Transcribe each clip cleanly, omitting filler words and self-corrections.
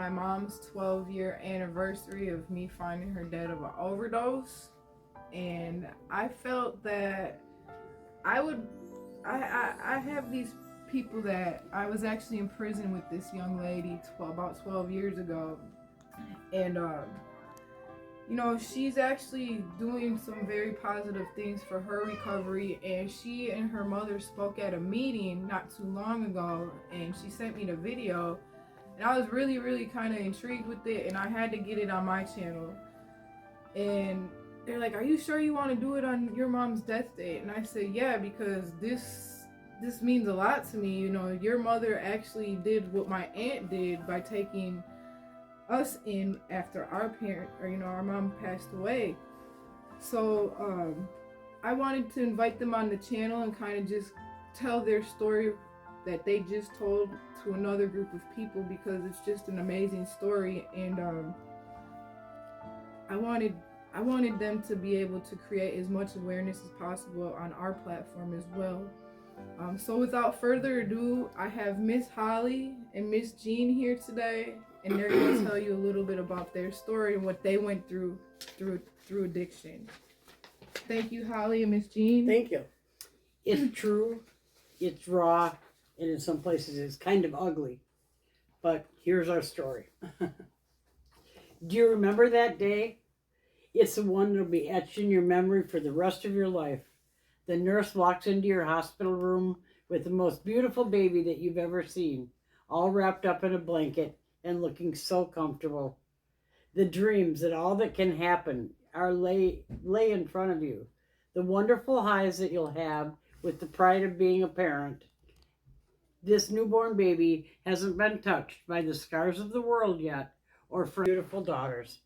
my mom's 12-year anniversary of me finding her dead of an overdose. And I felt that I have these people that I was actually in prison with this young lady about 12 years ago. And, she's actually doing some very positive things for her recovery. And she and her mother spoke at a meeting not too long ago. And she sent me the video. And I was really, really kind of intrigued with it. And I had to get it on my channel. And they're like, "Are you sure you want to do it on your mom's death date?" And I said, "Yeah, because this means a lot to me. Your mother actually did what my aunt did by taking us in after our mom passed away. So I wanted to invite them on the channel and kind of just tell their story that they just told to another group of people, because it's just an amazing story. And I wanted them to be able to create as much awareness as possible on our platform as well. So without further ado, I have Miss Holly and Miss Jean here today, and they're going to tell you a little bit about their story and what they went through addiction. Thank you, Holly and Miss Jean. Thank you. It's true, it's raw, and in some places it's kind of ugly. But here's our story. Do you remember that day? It's the one that'll be etched in your memory for the rest of your life. The nurse walks into your hospital room with the most beautiful baby that you've ever seen, all wrapped up in a blanket and looking so comfortable. The dreams that all that can happen are lay in front of you. The wonderful highs that you'll have with the pride of being a parent. This newborn baby hasn't been touched by the scars of the world yet, or for beautiful daughters.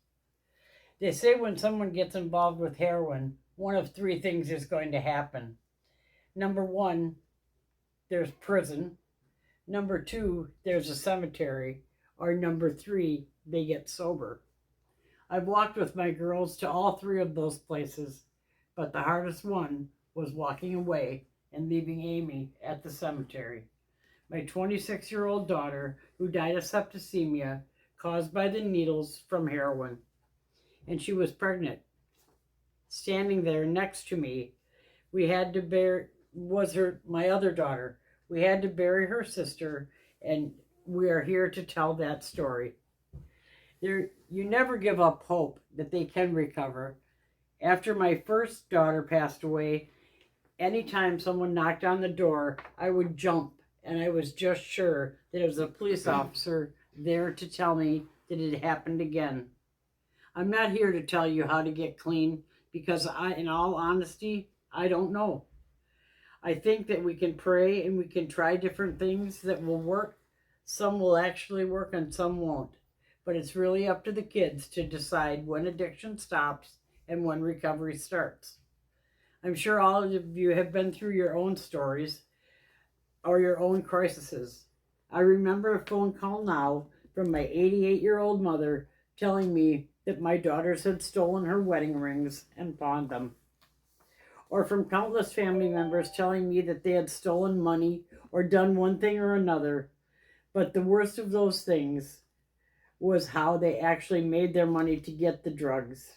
They say when someone gets involved with heroin, one of three things is going to happen. Number one, there's prison. Number two, there's a cemetery. Or number three, they get sober. I've walked with my girls to all three of those places, but the hardest one was walking away and leaving Amy at the cemetery. My 26-year-old daughter, who died of septicemia caused by the needles from heroin. And she was pregnant. Standing there next to me, my other daughter. We had to bury her sister, and we are here to tell that story. You never give up hope that they can recover. After my first daughter passed away, anytime someone knocked on the door, I would jump, and I was just sure that it was a police officer there to tell me that it happened again. I'm not here to tell you how to get clean, because in all honesty, I don't know. I think that we can pray and we can try different things that will work. Some will actually work and some won't. But it's really up to the kids to decide when addiction stops and when recovery starts. I'm sure all of you have been through your own stories or your own crises. I remember a phone call now from my 88-year-old mother telling me that my daughters had stolen her wedding rings and pawned them. Or from countless family members telling me that they had stolen money or done one thing or another. But the worst of those things was how they actually made their money to get the drugs.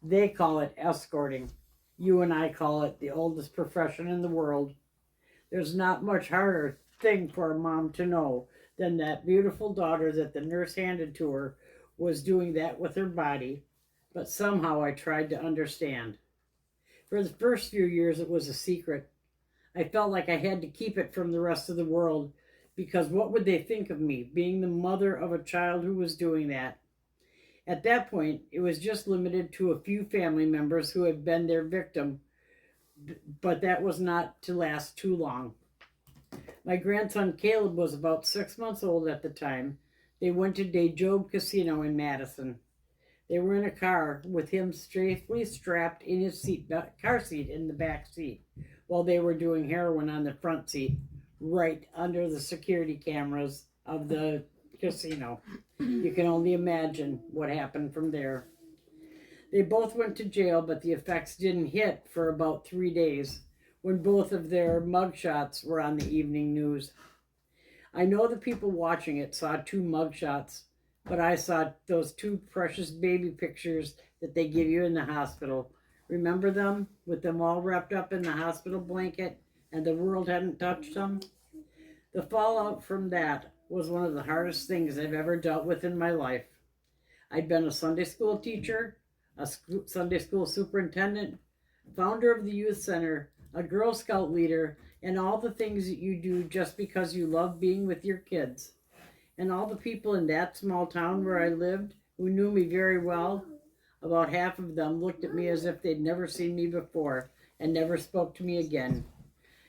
They call it escorting. You and I call it the oldest profession in the world. There's not much harder thing for a mom to know than that beautiful daughter that the nurse handed to her was doing that with her body, but somehow I tried to understand. For the first few years, it was a secret. I felt like I had to keep it from the rest of the world, because what would they think of me, being the mother of a child who was doing that? At that point, it was just limited to a few family members who had been their victim, but that was not to last too long. My grandson Caleb was about 6 months old at the time. They went to Job Casino in Madison. They were in a car with him safely strapped in his car seat in the back seat, while they were doing heroin on the front seat, right under the security cameras of the casino. You can only imagine what happened from there. They both went to jail, but the effects didn't hit for about 3 days, when both of their mugshots were on the evening news. I know the people watching it saw 2 mugshots, But I saw those two precious baby pictures that they give you in the hospital. Remember them? With them all wrapped up in the hospital blanket and the world hadn't touched them? The fallout from that was one of the hardest things I've ever dealt with in my life. I'd been a Sunday school teacher, a Sunday school superintendent, founder of the youth center, a Girl Scout leader, and all the things that you do just because you love being with your kids. And all the people in that small town where I lived who knew me very well, about half of them looked at me as if they'd never seen me before and never spoke to me again.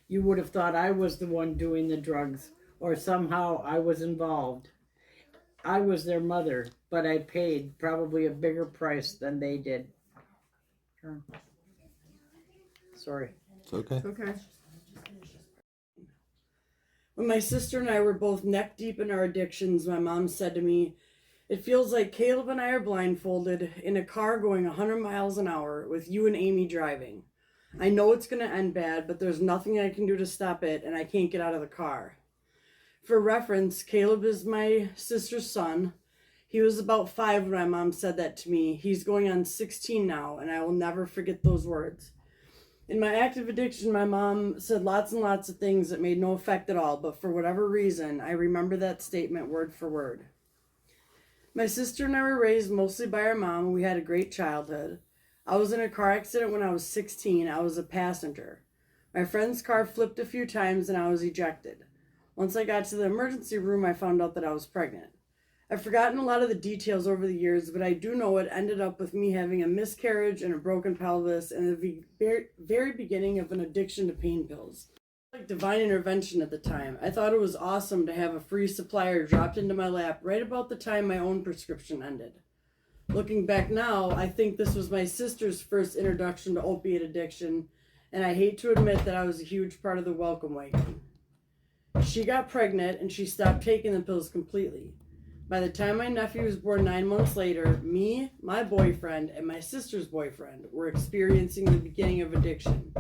You would have thought I was the one doing the drugs, or somehow I was involved. I was their mother, but I paid probably a bigger price than they did. Sorry. It's okay. It's okay. When my sister and I were both neck deep in our addictions, my mom said to me, "It feels like Caleb and I are blindfolded in a car going 100 miles an hour with you and Amy driving. I know it's going to end bad, but there's nothing I can do to stop it, and I can't get out of the car." For reference, Caleb is my sister's son. He was about 5 when my mom said that to me. He's going on 16 now, and I will never forget those words. In my active addiction, my mom said lots and lots of things that made no effect at all, but for whatever reason, I remember that statement word for word. My sister and I were raised mostly by our mom, and we had a great childhood. I was in a car accident when I was 16. I was a passenger. My friend's car flipped a few times, and I was ejected. Once I got to the emergency room, I found out that I was pregnant. I've forgotten a lot of the details over the years, but I do know it ended up with me having a miscarriage and a broken pelvis and the very beginning of an addiction to pain pills. Like divine intervention at the time. I thought it was awesome to have a free supplier dropped into my lap right about the time my own prescription ended. Looking back now, I think this was my sister's first introduction to opiate addiction, and I hate to admit that I was a huge part of the welcome wagon. She got pregnant and she stopped taking the pills completely. By the time my nephew was born 9 months later, me, my boyfriend, and my sister's boyfriend were experiencing the beginning of addiction.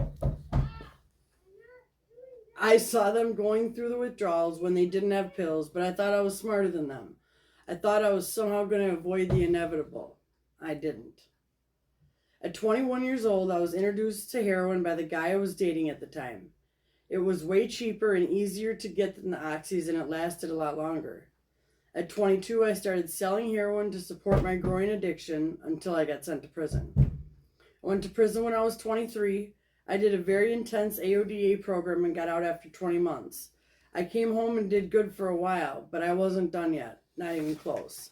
I saw them going through the withdrawals when they didn't have pills, but I thought I was smarter than them. I thought I was somehow going to avoid the inevitable. I didn't. At 21 years old, I was introduced to heroin by the guy I was dating at the time. It was way cheaper and easier to get than the oxys, and it lasted a lot longer. At 22, I started selling heroin to support my growing addiction until I got sent to prison. I went to prison when I was 23. I did a very intense AODA program and got out after 20 months. I came home and did good for a while, but I wasn't done yet, not even close.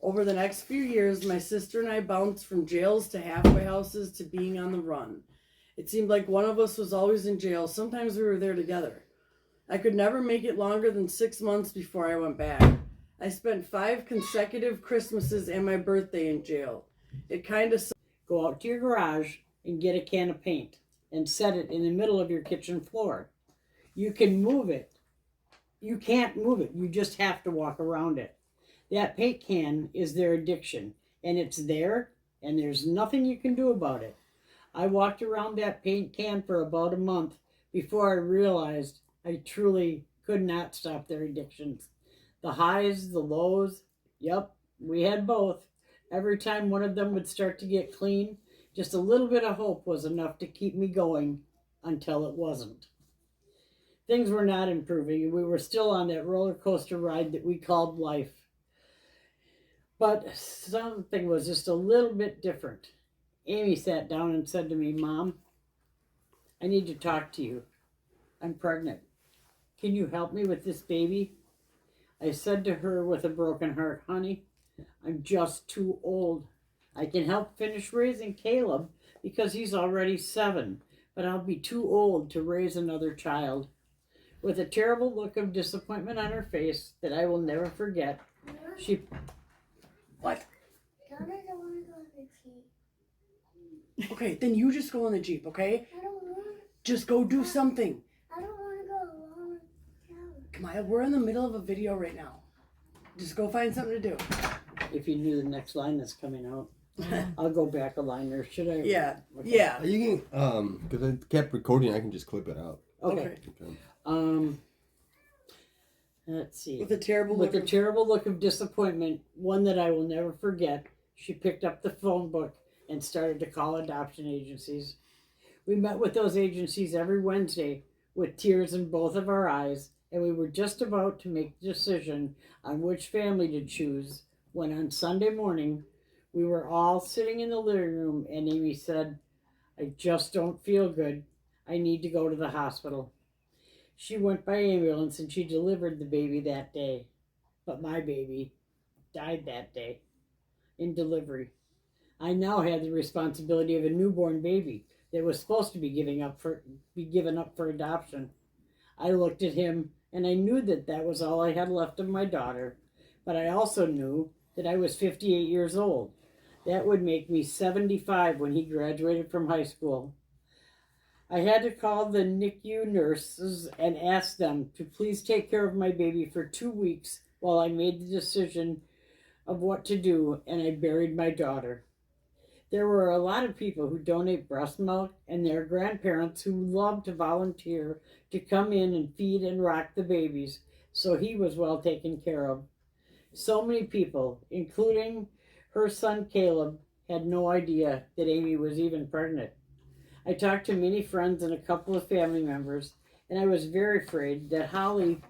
Over the next few years, my sister and I bounced from jails to halfway houses to being on the run. It seemed like one of us was always in jail. Sometimes we were there together. I could never make it longer than 6 months before I went back. I spent 5 consecutive Christmases and my birthday in jail. It kind of... Go out to your garage and get a can of paint and set it in the middle of your kitchen floor. You can move it. You can't move it. You just have to walk around it. That paint can is their addiction, and it's there, and there's nothing you can do about it. I walked around that paint can for about a month before I realized I truly could not stop their addictions. The highs, the lows, yep, we had both. Every time one of them would start to get clean, just a little bit of hope was enough to keep me going until it wasn't. Things were not improving, and we were still on that roller coaster ride that we called life. But something was just a little bit different. Amy sat down and said to me, "Mom, I need to talk to you. I'm pregnant. Can you help me with this baby?" I said to her with a broken heart, "Honey, I'm just too old. I can help finish raising Caleb because he's already 7, but I'll be too old to raise another child." With a terrible look of disappointment on her face that I will never forget, she... What? Dad doesn't want to go in the Jeep. Okay, then you just go in the Jeep, okay? I don't want. Just go do something. I don't want to go alone with Dad. Kamaya, we're in the middle of a video right now. Just go find something to do. If you knew the next line that's coming out, I'll go back a line there. Should I? Yeah, Okay. yeah. You can, because I kept recording, I can just clip it out. Okay. Okay. Let's see. With a terrible With look a terrible look of disappointment, one that I will never forget, she picked up the phone book and started to call adoption agencies. We met with those agencies every Wednesday with tears in both of our eyes, and we were just about to make the decision on which family to choose when on Sunday morning we were all sitting in the living room and Amy said, "I just don't feel good. I need to go to the hospital." She went by ambulance and she delivered the baby that day. But my baby died that day in delivery. I now had the responsibility of a newborn baby that was supposed to be given up for adoption. I looked at him and I knew that that was all I had left of my daughter, but I also knew that I was 58 years old. That would make me 75 when he graduated from high school. I had to call the NICU nurses and ask them to please take care of my baby for 2 weeks while I made the decision of what to do, and I buried my daughter. There were a lot of people who donate breast milk and their grandparents who love to volunteer to come in and feed and rock the babies, so he was well taken care of. So many people, including her son Caleb, had no idea that Amy was even pregnant. I talked to many friends and a couple of family members, and I was very afraid that Holly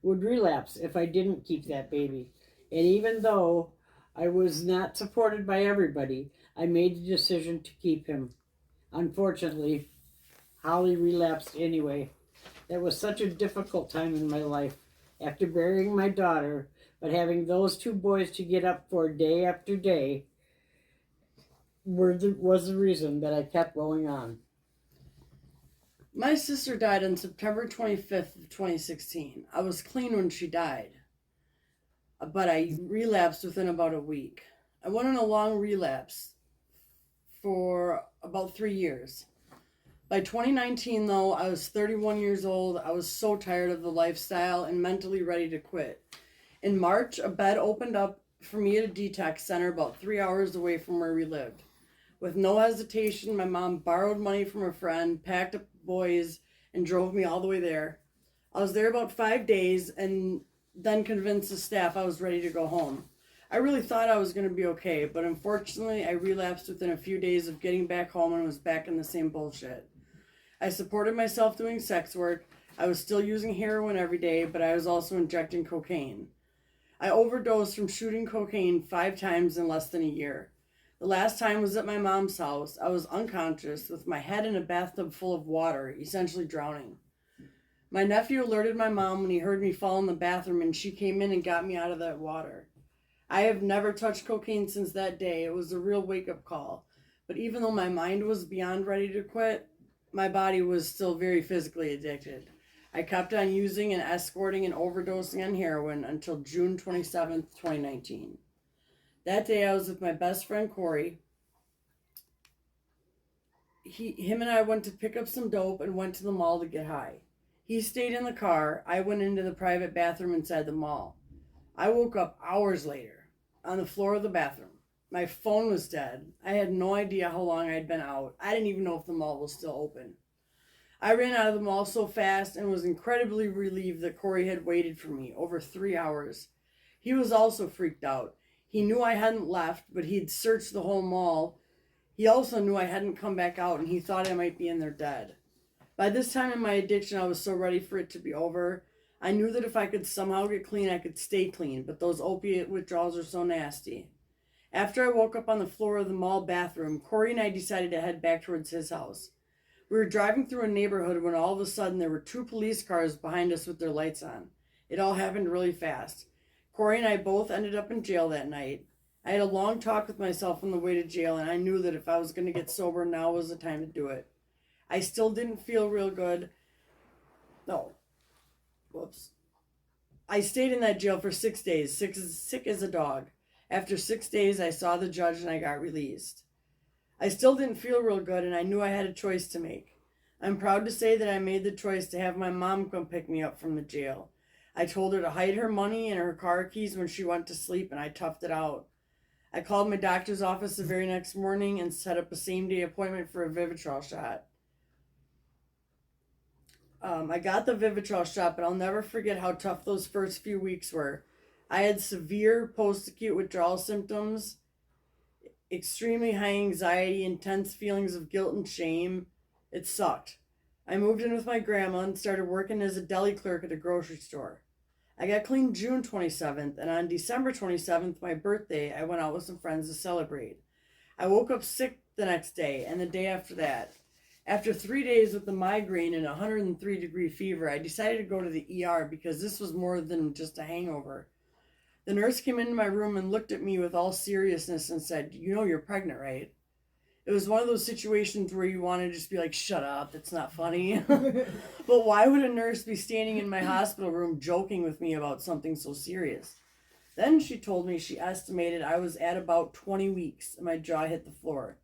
would relapse if I didn't keep that baby. And even though I was not supported by everybody, I made the decision to keep him. Unfortunately, Holly relapsed anyway. That was such a difficult time in my life. After burying my daughter, but having those two boys to get up for day after day was the reason that I kept going on. My sister died on September 25th of 2016. I was clean when she died, but I relapsed within about a week. I went on a long relapse for about 3 years. By 2019, though, I was 31 years old. I was so tired of the lifestyle and mentally ready to quit. In March, a bed opened up for me at a detox center about 3 hours away from where we lived. With no hesitation, my mom borrowed money from a friend, packed up the boys, and drove me all the way there. I was there about 5 days and then convinced the staff I was ready to go home. I really thought I was going to be okay, but unfortunately, I relapsed within a few days of getting back home and was back in the same bullshit. I supported myself doing sex work. I was still using heroin every day, but I was also injecting cocaine. I overdosed from shooting cocaine 5 times in less than a year. The last time was at my mom's house. I was unconscious with my head in a bathtub full of water, essentially drowning. My nephew alerted my mom when he heard me fall in the bathroom and she came in and got me out of that water. I have never touched cocaine since that day. It was a real wake-up call. But even though my mind was beyond ready to quit, my body was still very physically addicted. I kept on using and escorting and overdosing on heroin until June 27th, 2019. That day I was with my best friend Corey. Him and I went to pick up some dope and went to the mall to get high. He stayed in the car. I went into the private bathroom inside the mall. I woke up hours later on the floor of the bathroom. My phone was dead. I had no idea how long I had been out. I didn't even know if the mall was still open. I ran out of the mall so fast and was incredibly relieved that Corey had waited for me over 3 hours. He was also freaked out. He knew I hadn't left, but he'd searched the whole mall. He also knew I hadn't come back out, and he thought I might be in there dead. By this time in my addiction, I was so ready for it to be over. I knew that if I could somehow get clean, I could stay clean, but those opiate withdrawals are so nasty. After I woke up on the floor of the mall bathroom, Corey and I decided to head back towards his house. We were driving through a neighborhood when all of a sudden there were 2 police cars behind us with their lights on. It all happened really fast. Corey and I both ended up in jail that night. I had a long talk with myself on the way to jail, and I knew that if I was going to get sober, now was the time to do it. I still didn't feel real good. I stayed in that jail for 6 days, sick as a dog. After 6 days, I saw the judge and I got released. I still didn't feel real good, and I knew I had a choice to make. I'm proud to say that I made the choice to have my mom come pick me up from the jail. I told her to hide her money and her car keys when she went to sleep, and I toughed it out. I called my doctor's office the very next morning and set up a same-day appointment for a Vivitrol shot. I got the Vivitrol shot, but I'll never forget how tough those first few weeks were. I had severe post-acute withdrawal symptoms, extremely high anxiety, intense feelings of guilt and shame. It sucked. I moved in with my grandma and started working as a deli clerk at a grocery store. I got clean June 27th, and on December 27th, my birthday, I went out with some friends to celebrate. I woke up sick the next day and the day after that. After 3 days with the migraine and a 103-degree fever, I decided to go to the ER because this was more than just a hangover. The nurse came into my room and looked at me with all seriousness and said, "You know you're pregnant, right?" It was one of those situations where you want to just be like, "Shut up, that's not funny." But why would a nurse be standing in my hospital room joking with me about something so serious? Then she told me she estimated I was at about 20 weeks and my jaw hit the floor.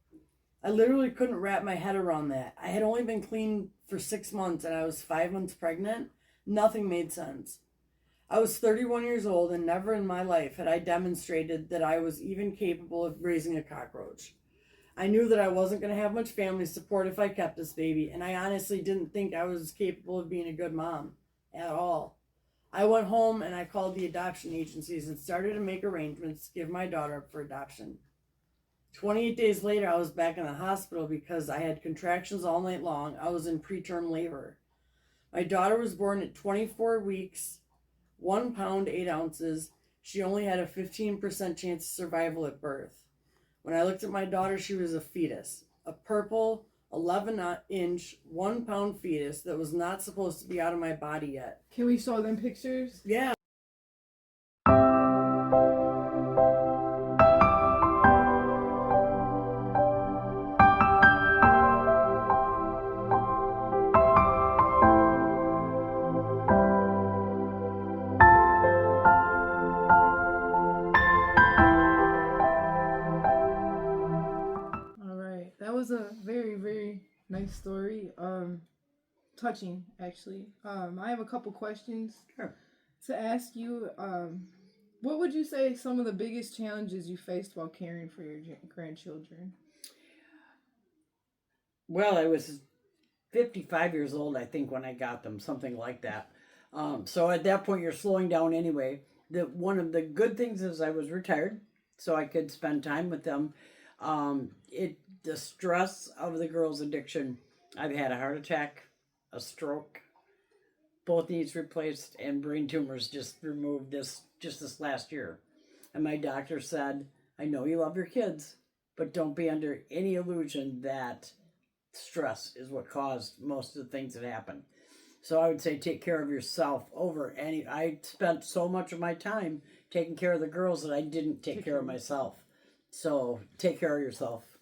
I literally couldn't wrap my head around that. I had only been clean for 6 months and I was 5 months pregnant. Nothing made sense. I was 31 years old and never in my life had I demonstrated that I was even capable of raising a cockroach. I knew that I wasn't going to have much family support if I kept this baby, and I honestly didn't think I was capable of being a good mom at all. I went home and I called the adoption agencies and started to make arrangements to give my daughter up for adoption. 28 days later, I was back in the hospital because I had contractions all night long. I was in preterm labor. My daughter was born at 24 weeks, 1 pound, 8 ounces. She only had a 15% chance of survival at birth. When I looked at my daughter, she was a fetus. A purple, 11-inch, 1 pound fetus that was not supposed to be out of my body yet. Can we show them pictures? Yeah. All right. That was a very, very nice story. Touching actually. I have a couple questions Sure. to ask you. What would you say some of the biggest challenges you faced while caring for your grandchildren? Well, I was 55 years old, I think, when I got them, something like that. So at that point, you're slowing down anyway. One of the good things is I was retired, so I could spend time with them. The stress of the girls' addiction. I've had a heart attack, a stroke, both knees replaced, and brain tumors just removed this last year. And my doctor said, "I know you love your kids, but don't be under any illusion that stress is what caused most of the things that happen." So I would say take care of yourself over any. I spent so much of my time taking care of the girls that I didn't take care of myself. So take care of yourself.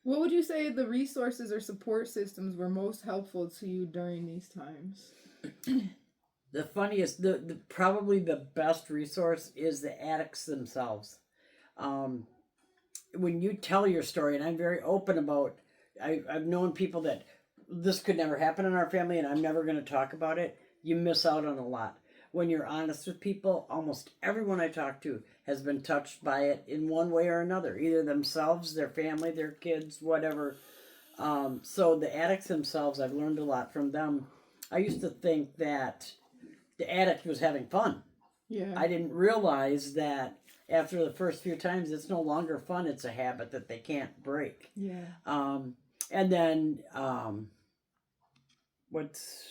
What would you say the resources or support systems were most helpful to you during these times? The funniest, probably the best resource is the addicts themselves. When you tell your story, and I'm very open about, I've known people that this could never happen in our family and I'm never going to talk about it. You miss out on a lot. When you're honest with people, almost everyone I talk to has been touched by it in one way or another, either themselves, their family, their kids, whatever. So the addicts themselves, I've learned a lot from them. I used to think that the addict was having fun. Yeah. I didn't realize that after the first few times, it's no longer fun. It's a habit that they can't break. Yeah. And then what's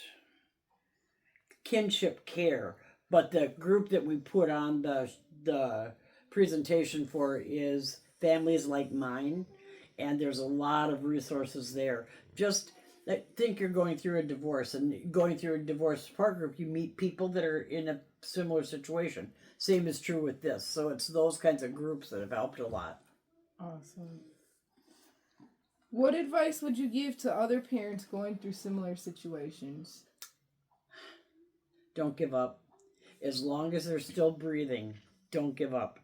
kinship care, but the group that we put on the presentation for is Families Like Mine, and there's a lot of resources there. Just think you're going through a divorce, and going through a divorce support group, you meet people that are in a similar situation. Same is true with this. So it's those kinds of groups that have helped a lot. Awesome. What advice would you give to other parents going through similar situations? Don't give up. As long as they're still breathing, don't give up.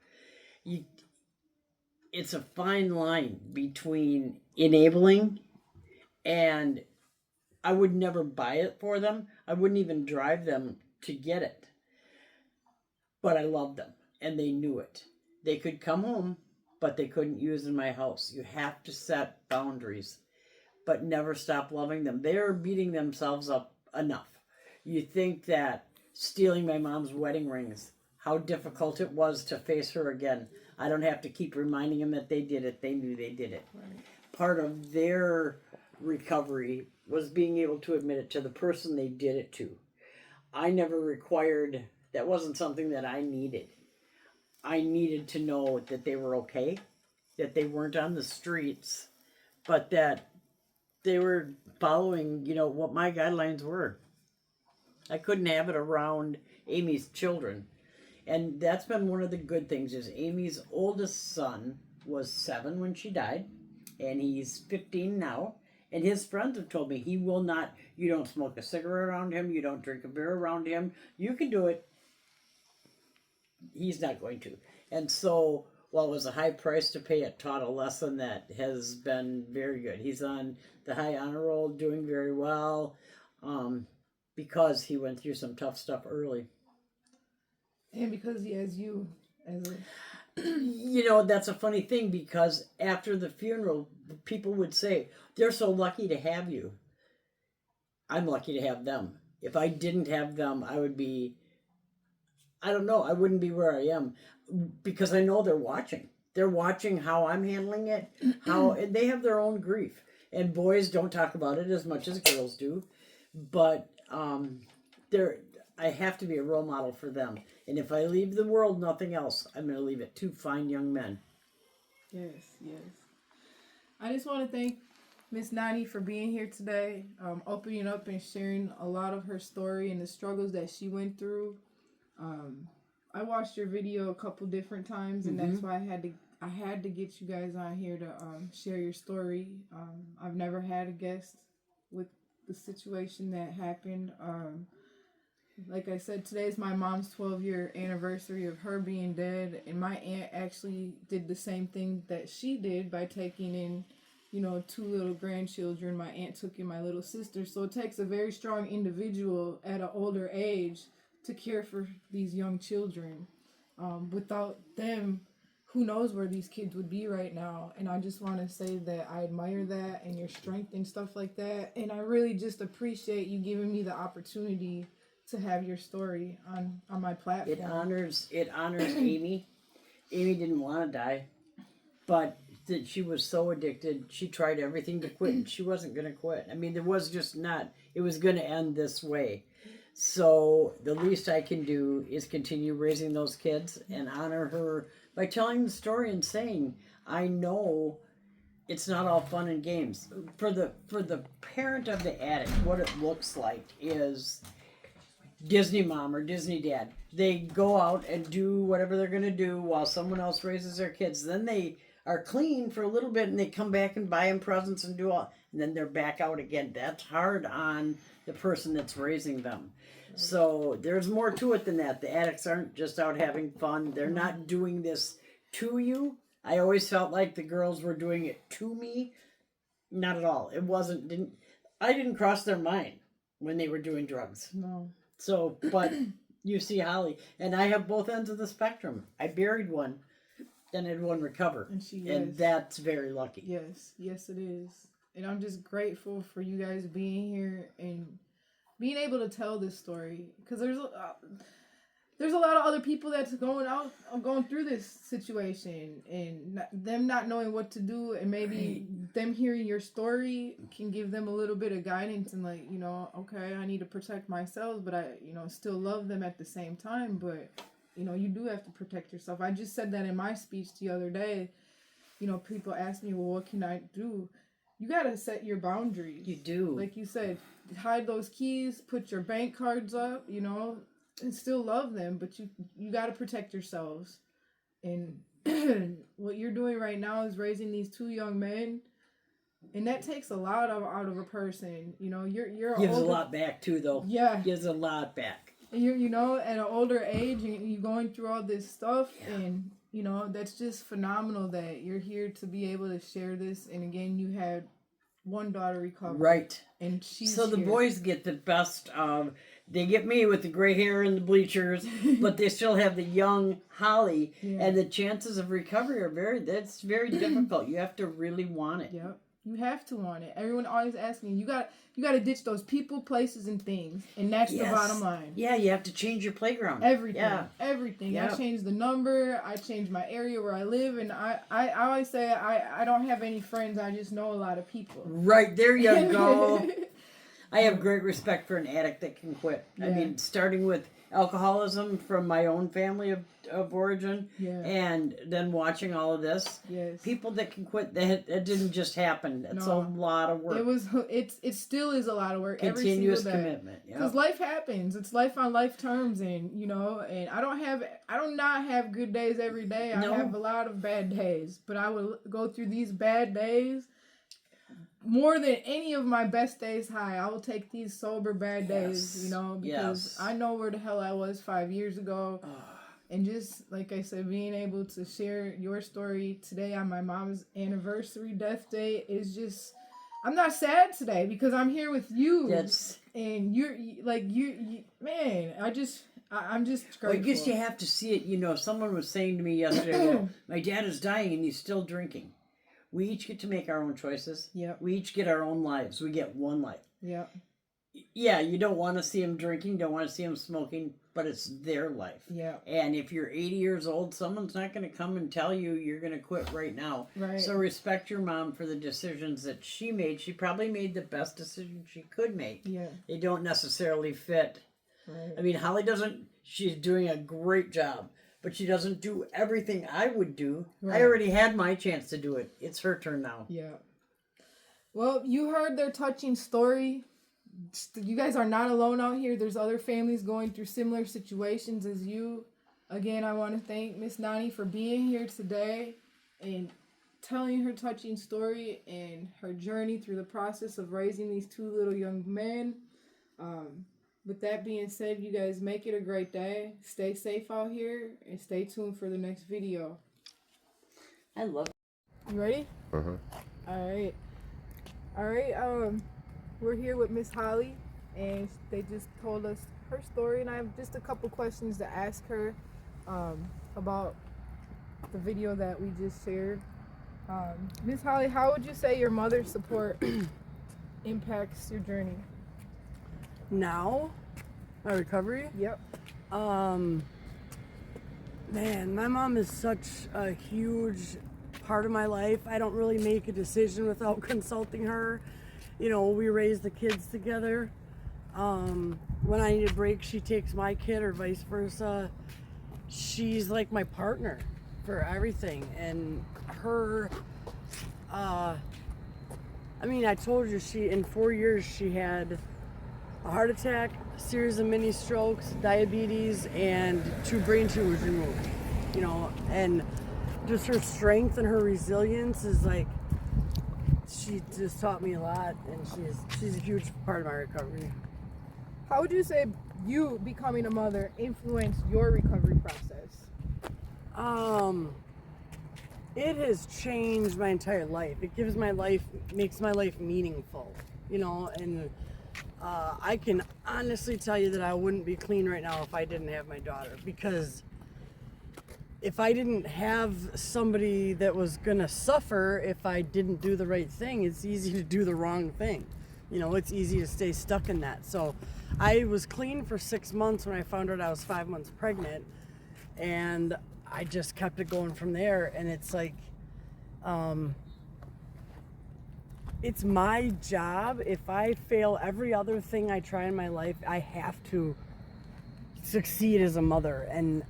It's a fine line between enabling and I would never buy it for them. I wouldn't even drive them to get it. But I loved them and they knew it. They could come home, but they couldn't use in my house. You have to set boundaries. but never stop loving them. They're beating themselves up enough. You think that stealing my mom's wedding rings, how difficult it was to face her again. I don't have to keep reminding them that they did it. They knew they did it. Right. Part of their recovery was being able to admit it to the person they did it to. I never required, that wasn't something that I needed. I needed to know that they were okay, that they weren't on the streets, but that they were following, what my guidelines were. I couldn't have it around Amy's children. And that's been one of the good things is Amy's oldest son was 7 when she died, and he's 15 now. And his friends have told me he will not, you don't smoke a cigarette around him, you don't drink a beer around him. You can do it. He's not going to. And so, while it was a high price to pay, it taught a lesson that has been very good. He's on the high honor roll, doing very well, because he went through some tough stuff early. And because he has you as a... That's a funny thing because after the funeral, people would say, they're so lucky to have you. I'm lucky to have them. If I didn't have them, I would be, I don't know, I wouldn't be where I am because I know they're watching. They're watching how I'm handling it, how they have their own grief. And boys don't talk about it as much as girls do. But I have to be a role model for them. And if I leave the world nothing else, I'm going to leave it 2 fine young men. Yes. I just want to thank Miss Nani for being here today, opening up and sharing a lot of her story and the struggles that she went through. I watched your video a couple different times, and that's why I had to get you guys on here to share your story. I've never had a guest with the situation that happened. Like I said, today's my mom's 12-year anniversary of her being dead, and my aunt actually did the same thing that she did by taking in, 2 little grandchildren. My aunt took in my little sister, so it takes a very strong individual at an older age to care for these young children. Without them, who knows where these kids would be right now. And I just want to say that I admire that and your strength and stuff like that, and I really just appreciate you giving me the opportunity to have your story on my platform. It honors Amy. Amy didn't want to die, but she was so addicted. She tried everything to quit, and she wasn't going to quit. I mean, there was just not. It was going to end this way. So the least I can do is continue raising those kids and honor her by telling the story and saying, I know it's not all fun and games. For the parent of the addict, what it looks like is Disney mom or Disney dad. They go out and do whatever they're going to do while someone else raises their kids. Then they are clean for a little bit and they come back and buy them presents and do all, and then they're back out again. That's hard on the person that's raising them. So there's more to it than that. The addicts aren't just out having fun. They're not doing this to you. I always felt like the girls were doing it to me. Not at all. I didn't cross their mind when they were doing drugs. No. So, but you see Holly, and I have both ends of the spectrum. I buried one, then I had one recover. And that's very lucky. Yes it is. And I'm just grateful for you guys being here and being able to tell this story. Because there's a lot of other people that's going through this situation, and them not knowing what to do, and maybe them hearing your story can give them a little bit of guidance and okay, I need to protect myself, but I still love them at the same time. But you do have to protect yourself. I just said that in my speech the other day. People ask me, well, what can I do? You gotta set your boundaries. You do. Like you said, hide those keys, put your bank cards up, and still love them, but you got to protect yourselves. And what you're doing right now is raising these 2 young men, and that takes a lot out of a person. You're gives a lot back too, though. Yeah, gives a lot back. And you're at an older age, and you're going through all this stuff, and that's just phenomenal that you're here to be able to share this. And again, you had one daughter recover, right? And she's so the boys get the best of. They get me with the gray hair and the bleachers, but they still have the young Holly, and the chances of recovery are very difficult. You have to really want it. Yep. You have to want it. Everyone always asks me, you got to ditch those people, places, and things, and that's the bottom line. Yeah, you have to change your playground. Everything. Yeah. Everything. Yep. I changed the number. I changed my area where I live, and I always say I don't have any friends. I just know a lot of people. Right, there you go. I have great respect for an addict that can quit. Yeah. I mean, starting with alcoholism from my own family of origin, and then watching all of this. Yes. People that can quit, that didn't just happen. It's a lot of work. It still is a lot of work. Continuous every single day. commitment. Because life happens. It's life on life terms, and and I do not have good days every day. I have a lot of bad days, but I will go through these bad days more than any of my best days high. I will take these sober bad days, because I know where the hell I was 5 years ago. And just, like I said, being able to share your story today on my mom's anniversary death day is just... I'm not sad today because I'm here with you. Yes. And you man, I'm just grateful. Well, I guess you have to see it. Someone was saying to me yesterday, well, my dad is dying and he's still drinking. We each get to make our own choices. Yeah. We each get our own lives. We get one life. Yeah. Yeah, you don't want to see him drinking, don't want to see him smoking, but it's their life. Yeah. And if you're 80 years old, someone's not going to come and tell you you're going to quit right now. Right. So respect your mom for the decisions that she made. She probably made the best decision she could make. Yeah. They don't necessarily fit. Right. I mean, Holly she's doing a great job, but she doesn't do everything I would do. Right. I already had my chance to do it. It's her turn now. Yeah. Well, you heard their touching story. You guys are not alone out here. There's other families going through similar situations as you. Again, I want to thank Miss Nani for being here today and telling her touching story and her journey through the process of raising these two little young men. With that being said, you guys make it a great day. Stay safe out here and stay tuned for the next video. I love it. You ready? Uh-huh. All right. We're here with Miss Holly, and they just told us her story, and I have just a couple questions to ask her about the video that we just shared. Miss Holly, how would you say your mother's support impacts your journey? Now, my recovery? Yep. Man, my mom is such a huge part of my life. I don't really make a decision without consulting her. We raise the kids together. When I need a break, she takes my kid or vice versa. She's like my partner for everything. And her, I told you, in 4 years, she had a heart attack, a series of mini strokes, diabetes, and 2 brain tumors removed. And just her strength and her resilience is like, she just taught me a lot, and she's a huge part of my recovery. How would you say you becoming a mother influenced your recovery process? It has changed my entire life. It makes my life meaningful, and I can honestly tell you that I wouldn't be clean right now if I didn't have my daughter, because if I didn't have somebody that was gonna suffer if I didn't do the right thing, it's easy to do the wrong thing. It's easy to stay stuck in that. So I was clean for 6 months when I found out I was 5 months pregnant, and I just kept it going from there. And it's like, it's my job. If I fail every other thing I try in my life, I have to succeed as a mother, and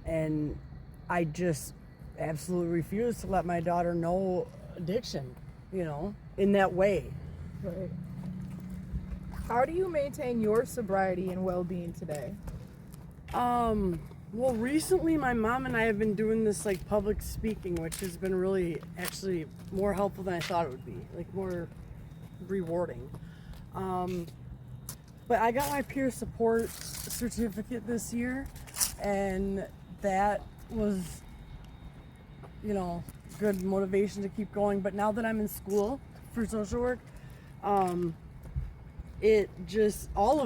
I just absolutely refuse to let my daughter know addiction, in that way. Right. How do you maintain your sobriety and well-being today? Well, recently my mom and I have been doing this public speaking, which has been really actually more helpful than I thought it would be, more rewarding. But I got my peer support certificate this year, and that was, good motivation to keep going. But now that I'm in school for social work, it just all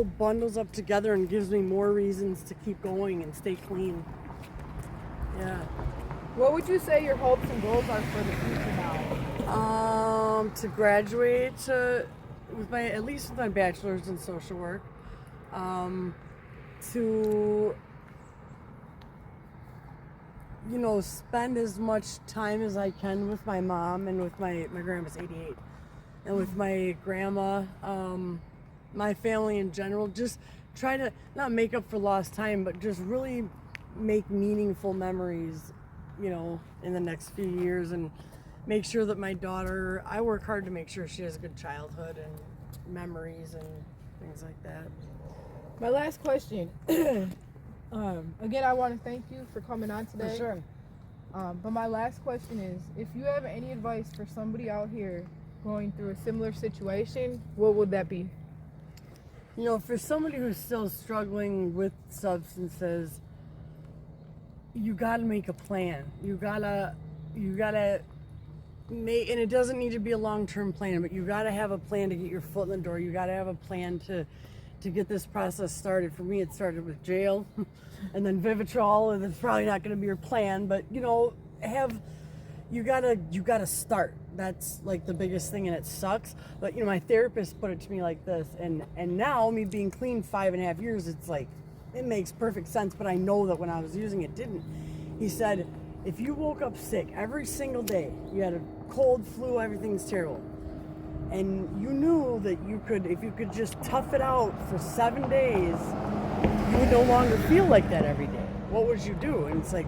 bundles up together and gives me more reasons to keep going and stay clean. Yeah. What would you say your hopes and goals are for the future now? To graduate with at least with my bachelor's in social work. To spend as much time as I can with my mom and with my grandma's 88, and with my grandma, my family in general. Just try to not make up for lost time, but just really make meaningful memories, in the next few years, and make sure that my daughter, I work hard to make sure she has a good childhood and memories and things like that. My last question. Again, I want to thank you for coming on today. For sure. But my last question is, if you have any advice for somebody out here going through a similar situation, what would that be? For somebody who's still struggling with substances, you gotta make a plan. You gotta make, and it doesn't need to be a long-term plan, but you gotta have a plan to get your foot in the door. You gotta have a plan to get this process started. For me, it started with jail, and then Vivitrol, and it's probably not going to be your plan, but you gotta start. That's like the biggest thing, and it sucks. But my therapist put it to me like this, and now me being clean 5.5 years, it's like it makes perfect sense. But I know that when I was using it, didn't. He said, if you woke up sick every single day, you had a cold, flu, everything's terrible, and you knew that if you could just tough it out for 7 days, you would no longer feel like that every day. What would you do? And it's like,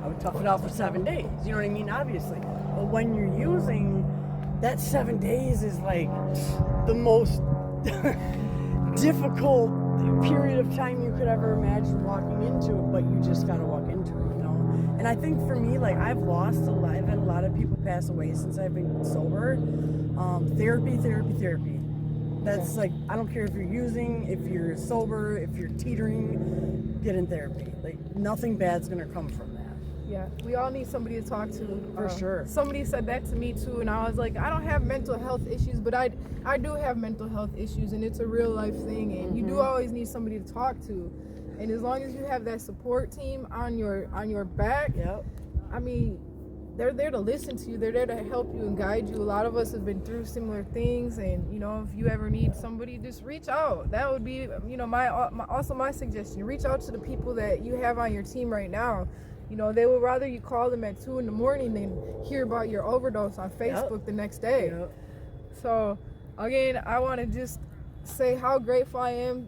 I would tough it out for 7 days. You know what I mean? Obviously. But when you're using, that 7 days is like the most difficult period of time you could ever imagine walking into it, but you just gotta walk into it, And I think for me, like, I've had a lot of people pass away since I've been sober. Therapy. That's like, I don't care if you're using, if you're sober, if you're teetering, get in therapy. Like, nothing bad's gonna come from that. Yeah, we all need somebody to talk to. For sure. Somebody said that to me too, and I was like, I don't have mental health issues, but I do have mental health issues, and it's a real life thing, and you do always need somebody to talk to. And as long as you have that support team on your back, Yep. I mean, they're there to listen to you. They're there to help you and guide you. A lot of us have been through similar things, and if you ever need somebody, just reach out. That would be, my suggestion. Reach out to the people that you have on your team right now. They would rather you call them at 2 a.m. than hear about your overdose on Facebook the next day. Yep. So, again, I want to just say how grateful I am.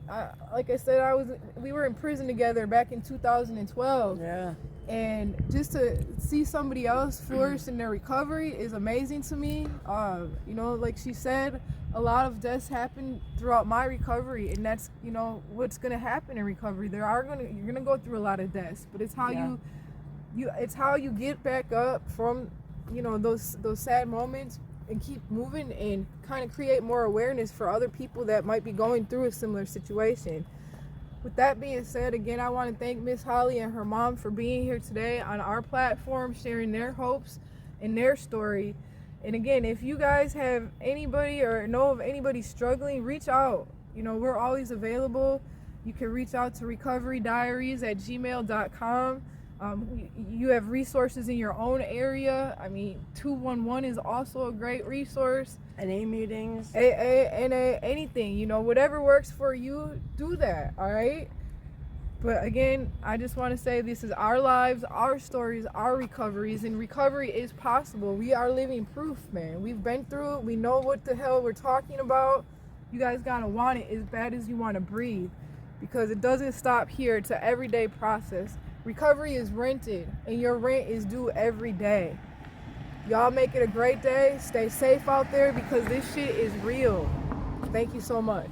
Like I said, we were in prison together back in 2012. Yeah. And just to see somebody else flourish in their recovery is amazing to me. Like she said, a lot of deaths happen throughout my recovery, and that's what's gonna happen in recovery. You're gonna go through a lot of deaths, but it's how it's how you get back up from those sad moments and keep moving and kind of create more awareness for other people that might be going through a similar situation. With that being said, again, I want to thank Miss Holly and her mom for being here today on our platform, sharing their hopes and their story. And again, if you guys have anybody or know of anybody struggling, reach out. We're always available. You can reach out to recoverydiaries@gmail.com. You have resources in your own area. I mean, 211 is also a great resource. NA meetings. Anything, whatever works for you, do that, all right? But again, I just want to say this is our lives, our stories, our recoveries, and recovery is possible. We are living proof, man. We've been through it. We know what the hell we're talking about. You guys gotta want it as bad as you want to breathe, because it doesn't stop here. It's an everyday process. Recovery is rented, and your rent is due every day. Y'all make it a great day. Stay safe out there, because this shit is real. Thank you so much.